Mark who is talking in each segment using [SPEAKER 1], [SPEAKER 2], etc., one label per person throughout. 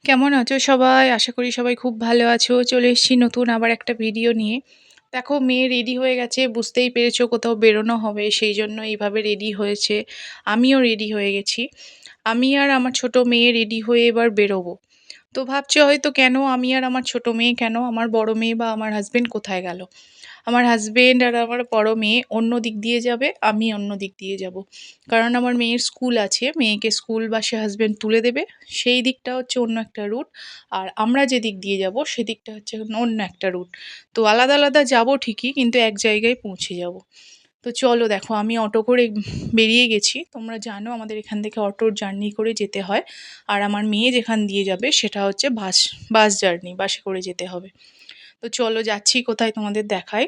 [SPEAKER 1] কেমন আছো সবাই? আশা করি সবাই খুব ভালো আছো। চলে এসেছি নতুন আবার একটা ভিডিও নিয়ে। দেখো মেয়ে রেডি হয়ে গেছে, বুঝতেই পেরেছো কোথাও বেরোনো হবে সেই জন্য এইভাবে রেডি হয়েছে। আমিও রেডি হয়ে গেছি। আমি আর আমার ছোট মেয়ে রেডি হয়ে এবার বেরোবো। তো ভাবছো হয়তো কেন আমি আর আমার ছোট মেয়ে কেন? আমার বড় মেয়ে বা আমার হাসবেন্ড কোথায় গেল? আমার হাসবেন্ড আর আমার বড় মেয়ে অন্য দিক দিয়ে যাবে, আমি অন্য দিক দিয়ে যাব। কারণ আমার মেয়ের স্কুল আছে, মেয়েকে স্কুল বাসে হাসবেন্ড তুলে দেবে। সেই দিকটা হচ্ছে অন্য একটা রুট। আর আমরা যে দিক দিয়ে যাব সেদিকটা হচ্ছে অন্য একটা রুট। তো আলাদা আলাদা যাব ঠিকই, কিন্তু এক জায়গায় পৌঁছে যাব। তো চলো দেখো আমি অটো করে বেরিয়ে গেছি। তোমরা জানো আমাদের এখান থেকে অটোর জার্নি করে যেতে হয়। আর আমার মেয়ে যেখান দিয়ে যাবে সেটা হচ্ছে বাস, বাস জার্নি, বাসে করে যেতে হবে। তো চলো যাচ্ছি কোথায় তোমাদের দেখায়।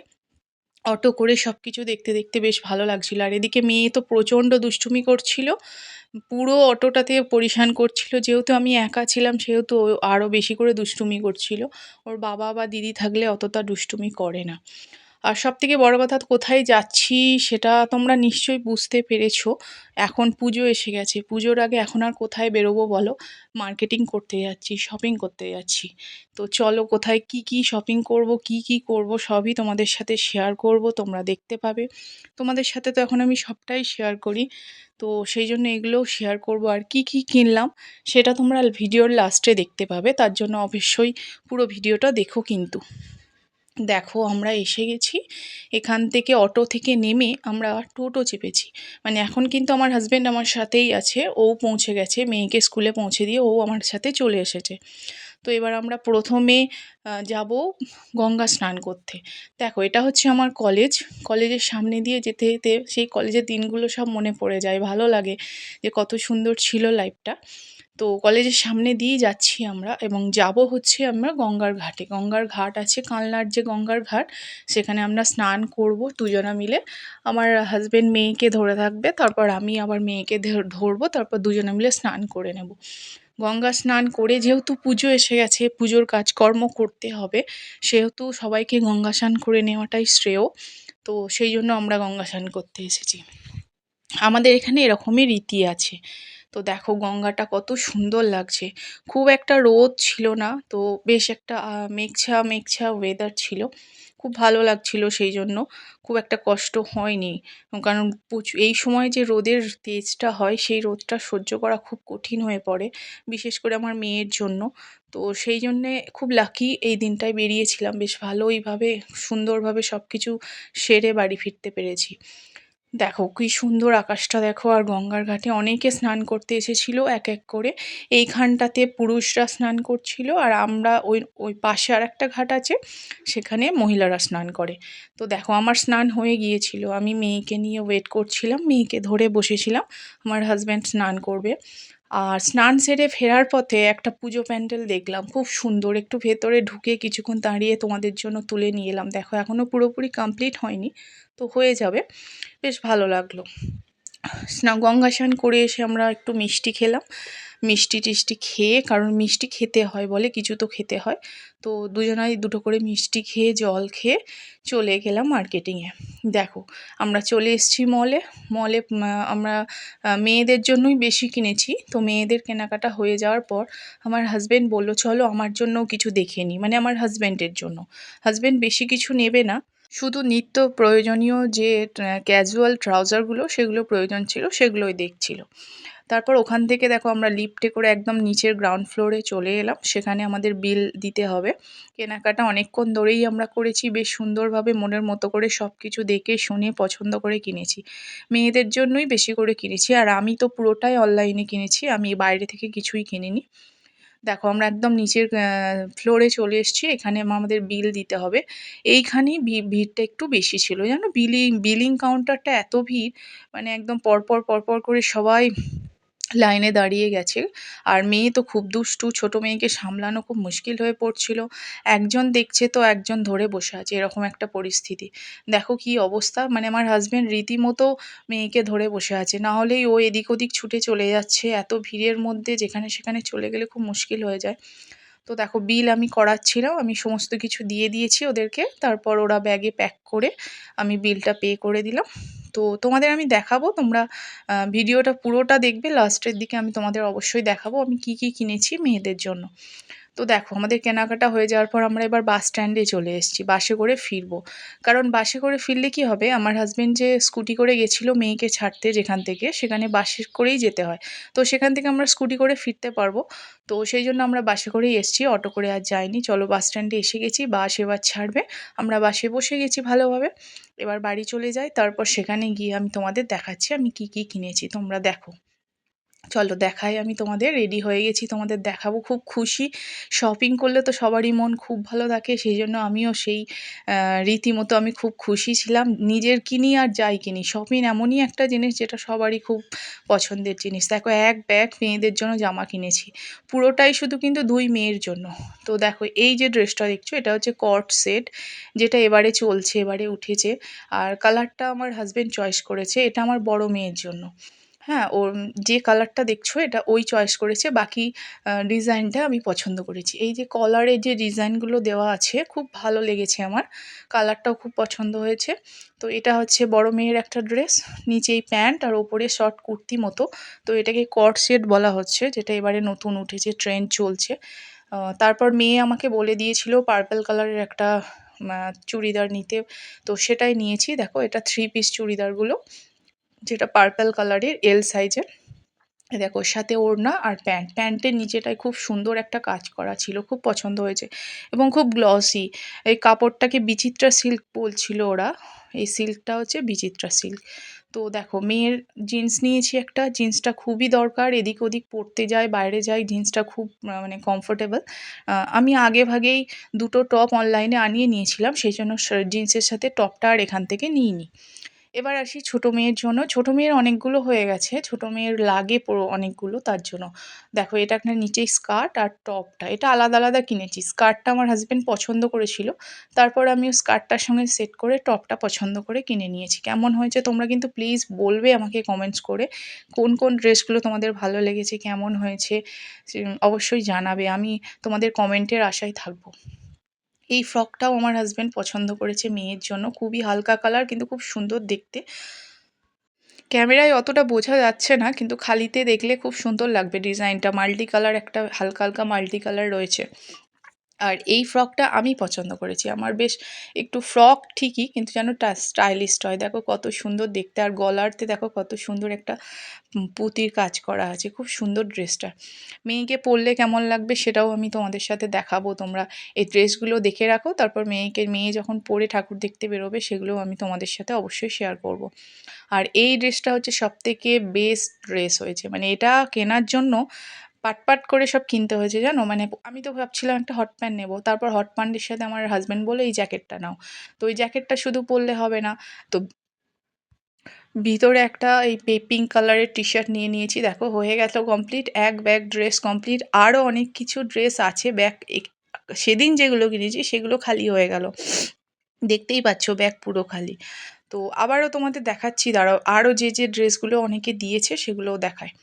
[SPEAKER 1] অটো করে সবকিছু দেখতে দেখতে বেশ ভালো লাগছিল। আর এদিকে মেয়ে তো প্রচণ্ড দুষ্টুমি করছিল, পুরো অটোটাতে পরিশান করছিল। যেহেতু আমি একা ছিলাম সেহেতু ও আরও বেশি করে দুষ্টুমি করছিল। ওর বাবা বা দিদি থাকলে অতটা দুষ্টুমি করে না। আর সবথেকে বড় কথা কোথায় যাচ্ছি সেটা তোমরা নিশ্চয়ই বুঝতে পেরেছো। এখন পুজো এসে গেছে। পুজোর আগে এখন আর কোথায় বেরোবো বলো? মার্কেটিং করতে যাচ্ছি, শপিং করতে যাচ্ছি। তো চলো কোথায় কি কি শপিং করব, কি কি করব সবই তোমাদের সাথে শেয়ার করব, তোমরা দেখতে পাবে। তোমাদের সাথে তো এখন আমি সবটাই শেয়ার করি। তো সেই জন্য এগুলোও শেয়ার করব। আর কি কি কিনলাম সেটা তোমরা ভিডিওর লাস্টে দেখতে পাবে। তার জন্য অবশ্যই পুরো ভিডিওটা দেখো কিন্তু। দেখো আমরা এসে গেছি। এখান থেকে অটো থেকে নেমে আমরা টোটো চেপেছি। মানে এখন কিন্তু আমার হাসবেন্ড আমার সাথেই আছে, ও পৌঁছে গেছে, মেয়েকে স্কুলে পৌঁছে দিয়ে ও আমার সাথে চলে এসেছে। তো এবার আমরা প্রথমে যাব গঙ্গা স্নান করতে। দেখো এটা হচ্ছে আমার কলেজ। কলেজের সামনে দিয়ে যেতে যেতে সেই কলেজের দিনগুলো সব মনে পড়ে যায়, ভালো লাগে যে কত সুন্দর ছিল লাইফটা। তো কলেজের সামনে দিয়েই যাচ্ছি আমরা, এবং যাব হচ্ছে আমরা গঙ্গার ঘাটে। গঙ্গার ঘাট আছে কালনার, যে গঙ্গার ঘাট, সেখানে আমরা স্নান করব দুজনা মিলে। আমার হাজবেন্ড মেয়েকে ধরে থাকবে, তারপর আমি আবার মেয়েকে ধরবো, তারপর দুজনে মিলে স্নান করে নেব। গঙ্গা স্নান করে যেহেতু পুজো এসে গেছে, পুজোর কাজকর্ম করতে হবে, সেহেতু সবাইকে গঙ্গা স্নান করে নেওয়াটাই শ্রেয়। তো সেই জন্য আমরা গঙ্গা স্নান করতে এসেছি। আমাদের এখানে এরকমই রীতি আছে। তো দেখো গঙ্গাটা কত সুন্দর লাগছে। খুব একটা রোদ ছিল না, তো বেশ একটা মেঘছা মেঘছা ওয়েদার ছিল। খুব ভালো লাগছিল, সেই জন্য খুব একটা কষ্ট হয়নি। কারণ এই সময় যে রোদের তেজটা হয় সেই রোদটা সহ্য করা খুব কঠিন হয়ে পড়ে, বিশেষ করে আমার মেয়ের জন্য। তো সেই জন্যে খুব লাকি এই দিনটায় বেরিয়েছিলাম, বেশ ভালোইভাবে সুন্দরভাবে সব কিছু সেরে বাড়ি ফিরতে পেরেছি। দেখো কি সুন্দর আকাশটা দেখো। আর গঙ্গার ঘাটে অনেকে স্নান করতে এসেছিল এক এক করে। এইখানটাতে পুরুষরা স্নান করছিল, আর আমরা ওই ওই পাশে আর একটা ঘাট আছে, সেখানে মহিলারা স্নান করে। তো দেখো আমার স্নান হয়ে গিয়েছিল, আমি মেয়েকে নিয়ে ওয়েট করছিলাম, মেয়েকে ধরে বসেছিলাম, আমার হাজব্যান্ড স্নান করবে। আর স্নান সেরে ফেরার পথে একটা পুজো প্যান্ডেল দেখলাম খুব সুন্দর, একটু ভেতরে ঢুকে কিছুক্ষণ দাঁড়িয়ে তোমাদের জন্য তুলে নিয়ে এলাম। দেখো এখনও পুরোপুরি কমপ্লিট হয়নি, তো হয়ে যাবে। বেশ ভালো লাগলো। গঙ্গা স্নান করে এসে আমরা একটু মিষ্টি খেলাম। মিষ্টি টিষ্টি খেয়ে, কারণ মিষ্টি খেতে হয় বলে, কিছু তো খেতে হয়। তো দুজনাই দুটো করে মিষ্টি খেয়ে জল খেয়ে চলে গেলাম মার্কেটিংয়ে। দেখো আমরা চলে এসেছি মলে। মলে আমরা মেয়েদের জন্যই বেশি কিনেছি। তো মেয়েদের কেনাকাটা হয়ে যাওয়ার পর আমার হাজবেন্ড বলল চলো আমার জন্যও কিছু দেখে নিই, মানে আমার হাজবেন্ডের জন্য। হাজবেন্ড বেশি কিছু নেবে না, শুধু নিত্য প্রয়োজনীয় যে ক্যাজুয়াল ট্রাউজারগুলো সেগুলো প্রয়োজন ছিল, সেগুলোই দেখছিল। তারপর ওখান থেকে দেখো আমরা লিফটে করে একদম নিচের গ্রাউন্ড ফ্লোরে চলে এলাম, সেখানে আমাদের বিল দিতে হবে। কেনাকাটা অনেকক্ষণ ধরেই আমরা করেছি, বেশ সুন্দরভাবে মনের মতো করে সব কিছু দেখে শুনে পছন্দ করে কিনেছি। মেয়েদের জন্যই বেশি করে কিনেছি, আর আমি তো পুরোটাই অনলাইনে কিনেছি, আমি বাইরে থেকে কিছুই কিনিনি। দেখো আমরা একদম নিচের ফ্লোরে চলে এসেছি, এখানে আমাদের বিল দিতে হবে। এইখানেই ভিড়টা একটু বেশি ছিল জানো, বিলিং কাউন্টারটা এত ভিড়, মানে একদম পরপর পরপর করে সবাই লাইনে দাঁড়িয়ে গেছে। আর মেয়ে তো খুব দুষ্টু, ছোট মেয়েকে সামলানো খুব মুশকিল হয়ে পড়ছিল। একজন দেখছে তো একজন ধরে বসে আছে, এরকম একটা পরিস্থিতি। দেখো কি অবস্থা, মানে আমার হাজবেন্ড রীতিমতো মেয়েকে ধরে বসে আছে, না হলেই ও এদিক ওদিক ছুটে চলে যাচ্ছে। এত ভিড়ের মধ্যে যেখানে সেখানে চলে গেলে খুব মুশকিল হয়ে যায়। তো দেখো বিল আমি করাচ্ছিলাম, আমি সমস্ত কিছু দিয়ে দিয়েছি ওদেরকে, তারপর ওরা ব্যাগে প্যাক করে আমি বিলটা পে করে দিলাম। তো তোমাদের আমি দেখাবো, তোমরা ভিডিওটা পুরোটা দেখবে, লাস্টের দিকে আমি তোমাদের অবশ্যই দেখাবো আমি কি কি কিনেছি মেয়েদের জন্য। তো দেখো আমাদের কেনাকাটা হয়ে যাওয়ার পর আমরা এবার বাস স্ট্যান্ডে চলে এসেছি, বাসে করে ফিরবো। কারণ বাসে করে ফিরলে কি হবে, আমার হাজবেন্ড যে স্কুটি করে গেছিলো মেয়েকে ছাড়তে যেখান থেকে, সেখানে বাসে করেই যেতে হয়। তো সেখান থেকে আমরা স্কুটি করে ফিরতে পারবো। তো সেই জন্য আমরা বাসে করেই এসেছি, অটো করে আর যাইনি। চলো বাস স্ট্যান্ডে এসে গেছি, বাস এবার ছাড়বে, আমরা বাসে বসে গেছি ভালোভাবে। এবার বাড়ি চলে যাই, তারপর সেখানে গিয়ে আমি তোমাদের দেখাচ্ছি আমি কি কি কিনেছি, তোমরা দেখো। চলো দেখাই আমি তোমাদের, রেডি হয়ে গেছি, তোমাদের দেখাবো। খুব খুশি, শপিং করলে তো সবারই মন খুব ভালো থাকে, সেই জন্য আমিও সেই রীতিমতো আমি খুব খুশি ছিলাম। নিজের কিনি আর যাই কিনি, শপিং এমনই একটা জিনিস যেটা সবারই খুব পছন্দের জিনিস। দেখো এক ব্যাগ মেয়েদের জন্য জামা কিনেছি, পুরোটাই শুধু কিন্তু 2 মেয়ের জন্য। তো দেখো এই যে ড্রেসটা দেখছো, এটা হচ্ছে কট সেট, যেটা এবারে চলছে, এবারে উঠেছে। আর কালারটা আমার হাজবেন্ড চয়েস করেছে, এটা আমার বড় মেয়ের জন্য। হ্যাঁ, ওর যে কালারটা দেখছো এটা ওই চয়েস করেছে, বাকি ডিজাইনটা আমি পছন্দ করেছি। এই যে কলারের যে ডিজাইনগুলো দেওয়া আছে খুব ভালো লেগেছে আমার, কালারটাও খুব পছন্দ হয়েছে। তো এটা হচ্ছে বড় মেয়ের একটা ড্রেস, নিচেই প্যান্ট আর ওপরে শর্ট কুর্তি মতো। তো এটাকে কট সেট বলা হচ্ছে, যেটা এবারে নতুন উঠেছে, ট্রেন্ড চলছে। তারপর মেয়ে আমাকে বলে দিয়েছিল পার্পল কালারের একটা চুড়িদার নিতে, তো সেটাই নিয়েছি। দেখো এটা 3 পিস চুড়িদারগুলো, যেটা পার্পল কালারের এল সাইজের। দেখো সাথে ওড়না আর প্যান্ট, প্যান্টের নিচেটায় খুব সুন্দর একটা কাজ করা ছিল, খুব পছন্দ হয়েছে এবং খুব গ্লসি। এই কাপড়টাকে বিচিত্রা সিল্ক বলছিল ওরা, এই সিল্কটা হচ্ছে বিচিত্রা সিল্ক। তো দেখো মেয়ের জিন্স নিয়েছি একটা, জিন্সটা খুবই দরকার, এদিক ওদিক পরতে যায়, বাইরে যাই, জিন্সটা খুব মানে কমফোর্টেবল। আমি আগে ভাগেই দুটো টপ অনলাইনে আনিয়ে নিয়েছিলাম, সেই জন্য জিন্সের সাথে টপটা আর এখান থেকে নিইনি। এবার আসি ছোটো মেয়ের জন্য। ছোটো মেয়ের অনেকগুলো হয়ে গেছে, ছোটো মেয়ের লাগে পুরো অনেকগুলো, তার জন্য। দেখো এটা একটা নিচেই স্কার্ট আর টপটা, এটা আলাদা আলাদা কিনেছি। স্কার্টটা আমার হাজবেন্ড পছন্দ করেছিল, তারপর আমিও স্কার্টটার সঙ্গে সেট করে টপটা পছন্দ করে কিনে নিয়েছি। কেমন হয়েছে তোমরা কিন্তু প্লিজ বলবে আমাকে কমেন্টস করে, কোন কোন ড্রেসগুলো তোমাদের ভালো লেগেছে, কেমন হয়েছে অবশ্যই জানাবে। আমি তোমাদের কমেন্টের আশায় থাকবো। এই ফ্রকটাও আমার হাজবেন্ড পছন্দ করেছে মেয়ের জন্য, খুবই হালকা কালার কিন্তু খুব সুন্দর দেখতে। ক্যামেরায় অতটা বোঝা যাচ্ছে না, কিন্তু খালিতে দেখলে খুব সুন্দর লাগবে ডিজাইনটা, মাল্টি কালার, একটা হালকা হালকা মাল্টি কালার রয়েছে। আর এই ফ্রকটা আমি পছন্দ করেছি, আমার বেশ একটু ফ্রক ঠিকই, কিন্তু যেন স্টাইলিশড হয়। দেখো কত সুন্দর দেখতে, আর গলারতে দেখো কত সুন্দর একটা পুঁতির কাজ করা আছে, খুব সুন্দর ড্রেসটা। মেয়েকে পরলে কেমন লাগবে সেটাও আমি তোমাদের সাথে দেখাবো, তোমরা এই ড্রেসগুলো দেখে রাখো, তারপর মেয়ে যখন পরে ঠাকুর দেখতে বেরোবে সেগুলোও আমি তোমাদের সাথে অবশ্যই শেয়ার করব। আর এই ড্রেসটা হচ্ছে সবথেকে বেস্ট ড্রেস হয়েছে, মানে এটা কেনার জন্য পাট করে সব কিনতে হয়েছে জানো। মানে আমি তো ভাবছিলাম একটা হট প্যান্ট নেবো, তারপর হট প্যান্টের সাথে আমার হাজব্যান্ড বলে এই জ্যাকেটটা নাও। তো ওই জ্যাকেটটা শুধু পরলে হবে না, তো ভিতরে একটা এই পিঙ্ক কালারের টি শার্ট নিয়ে নিয়েছি। দেখো হয়ে গেল কমপ্লিট, এক ব্যাগ ড্রেস কমপ্লিট। আরও অনেক কিছু ড্রেস আছে, ব্যাগ সেদিন যেগুলো কিনেছি সেগুলো খালি হয়ে গেল, দেখতেই পাচ্ছ ব্যাগ পুরো খালি। তো আবারও তোমাদের দেখাচ্ছি, দাঁড়াও, আরও যে ড্রেসগুলো অনেকে দিয়েছে সেগুলোও দেখায়।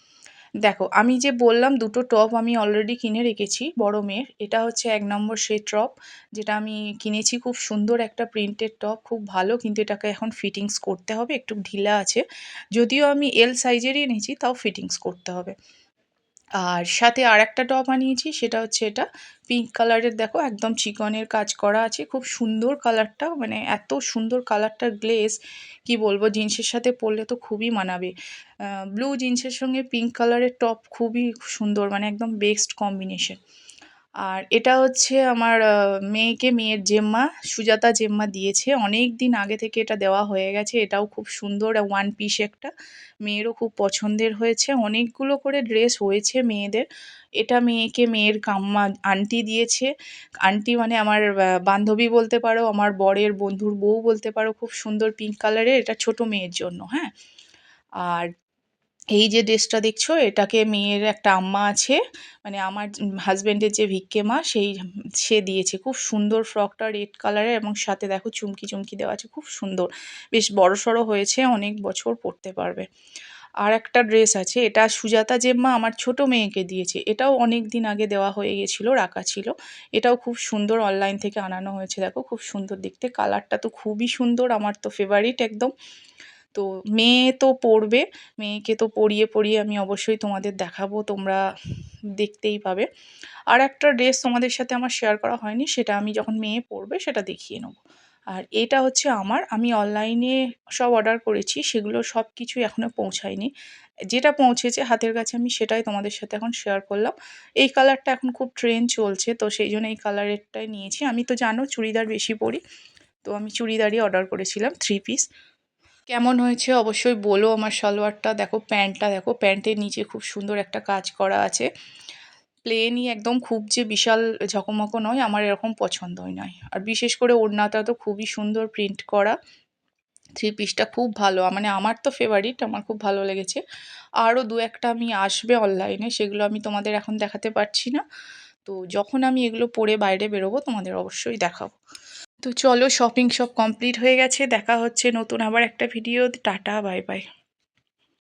[SPEAKER 1] দেখো আমি যে বললাম দুটো টপ আমি অলরেডি কিনে রেখেছি বড় মেয়ের, এটা হচ্ছে 1 নম্বর সেই টপ, যেটা আমি কিনেছি। খুব সুন্দর একটা প্রিন্টেড টপ, খুব ভালো, কিন্তু এটাকে এখন ফিটিংস করতে হবে, একটু ঢিলা আছে। যদিও আমি এল সাইজেরই নিয়েছি, তাও ফিটিংস করতে হবে। আর সাথে আরেকটা টপ আনিয়েছি, সেটা হচ্ছে এটা পিঙ্ক কালারের, দেখো একদম চিকনের কাজ করা আছে, খুব সুন্দর কালারটা, মানে এত সুন্দর কালারটার গ্লেজ, কি বলবো, জিন্সের সাথে পরলে তো খুবই মানাবে। ব্লু জিন্সের সঙ্গে পিঙ্ক কালারের টপ খুবই সুন্দর, মানে একদম বেস্ট কম্বিনেশন। আর এটা হচ্ছে আমার মেয়ের জেম্মা, সুজাতা জেম্মা দিয়েছে, অনেক দিন আগে থেকে এটা দেওয়া হয়ে গেছে। এটাও খুব সুন্দর, ওয়ান পিস একটা, মেয়েরও খুব পছন্দের হয়েছে। অনেকগুলো করে ড্রেস হয়েছে মেয়েদের। এটা মেয়ের কাম্মা আন্টি দিয়েছে, আন্টি মানে আমার বান্ধবী বলতে পারো, আমার বরের বন্ধুর বউ বলতে পারো, খুব সুন্দর পিঙ্ক কালারের, এটা ছোট মেয়ের জন্য। হ্যাঁ, আর এই যে ড্রেসটা দেখছো, এটাকে মেয়ের একটা আম্মা আছে, মানে আমার হাজবেন্ডের যে ভিক্ষে মা, সে দিয়েছে। খুব সুন্দর ফ্রকটা, রেড কালারের, এবং সাথে দেখো চুমকি চুমকি দেওয়া আছে, খুব সুন্দর, বেশ বড়সড় হয়েছে, অনেক বছর পরতে পারবে। আর একটা ড্রেস আছে, এটা সুজাতা জেম্মা আমার ছোট মেয়েকে দিয়েছে, এটাও অনেক দিন আগে দেওয়া হয়ে গেছিলো, রাখা ছিল। এটাও খুব সুন্দর, অনলাইন থেকে আনানো হয়েছে। দেখো খুব সুন্দর দেখতে, কালারটা তো খুবই সুন্দর, আমার তো ফেভারিট একদম। তো মেয়ে তো পরবে, মেয়েকে তো পরিয়ে আমি অবশ্যই তোমাদের দেখাবো, তোমরা দেখতেই পাবে। আর একটা ড্রেস তোমাদের সাথে আমার শেয়ার করা হয়নি, সেটা আমি যখন মেয়ে পরবে সেটা দেখিয়ে নেবো। আর এটা হচ্ছে আমি অনলাইনে সব অর্ডার করেছি, সেগুলো সব কিছুই এখনও পৌঁছায়নি। যেটা পৌঁছেছে হাতের কাছে আমি সেটাই তোমাদের সাথে এখন শেয়ার করলাম। এই কালারটা এখন খুব ট্রেন্ড চলছে, তো সেই জন্য এই কালারেরটাই নিয়েছি। আমি তো জানো চুড়িদার বেশি পরি, তো আমি চুড়িদারই অর্ডার করেছিলাম 3 পিস। কেমন হয়েছে অবশ্যই বলো। আমার সালোয়ারটা দেখো, প্যান্টটা দেখো, প্যান্টের নিচে খুব সুন্দর একটা কাজ করা আছে। প্লেনই একদম, খুব যে বিশাল ঝকমকো নয়, আমার এরকম পছন্দই নয়। আর বিশেষ করে ওড়নাটা তো খুবই সুন্দর প্রিন্ট করা। 3 পিসটা খুব ভালো, মানে আমার তো ফেভারিট, আমার খুব ভালো লেগেছে। আরও 2-একটা আমি আসবে অনলাইনে, সেগুলো আমি তোমাদের এখন দেখাতে পারছি না। তো যখন আমি এগুলো পরে বাইরে বেরোবো তোমাদের অবশ্যই দেখাবো। তো চলো, শপিং সব কমপ্লিট হয়ে গেছে, দেখা হচ্ছে নতুন আবার একটা ভিডিও। Tata, bye bye.